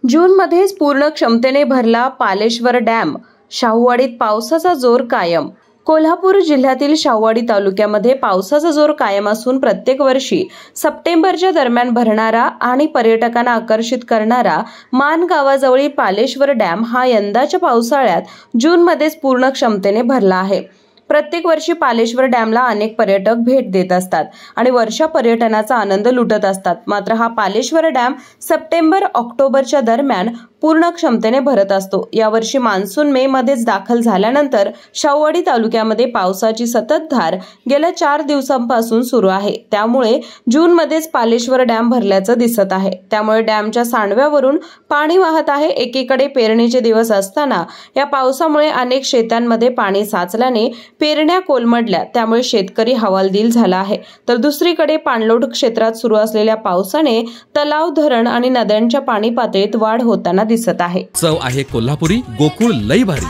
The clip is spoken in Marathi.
जूनमध्येच पूर्ण क्षमतेने भरला पालेश्वर डॅम, शाहूवाडीत पावसाचा जोर कायम। कोल्हापूर जिल्ह्यातील शाहूवाडी तालुक्यामध्ये पावसाचा जोर कायम असून प्रत्येक वर्षी सप्टेंबरच्या दरम्यान भरणारा आणि पर्यटकांना आकर्षित करणारा मान गावाजवळील पालेश्वर डॅम हा यंदाच्या पावसाळ्यात जूनमध्येच पूर्ण क्षमतेने भरला आहे। प्रत्येक वर्षी पालेश्वर डॅमला अनेक पर्यटक भेट देत असतात आणि वर्षा पर्यटनाचा आनंद लुटत असतात। मात्र हा पालेश्वर डॅम सप्टेंबर-ऑक्टोबरच्या दरम्यान पूर्ण क्षमतेने भरत असतो। यावर्षी मान्सून मे मध्येच दाखल झाल्यानंतर शाहूवाडी तालुक्यामध्ये पावसाची सततधार गेल्या 4 दिवसांपासून सुरू आहे। त्यामुळे जूनमध्येच पालेश्वर डॅम भरल्याचं दिसत आहे। त्यामुळे डॅमच्या सांडव्यावरून पाणी वाहत आहे। एकीकडे पेरणीचे दिवस असताना या पावसामुळे अनेक शेतांमध्ये पाणी साचल्याने पेरण्या कोलमडल्या, त्यामुळे शेतकरी हवालदिल झाला आहे। तर दुसरीकडे पाणलोट क्षेत्रात सुरू असलेल्या पावसाने तलाव, धरण आणि नद्यांच्या पाणी पातळीत वाढ होताना दिसत आहे। चव आहे कोल्हापुरी, गोकुळ लई भारी।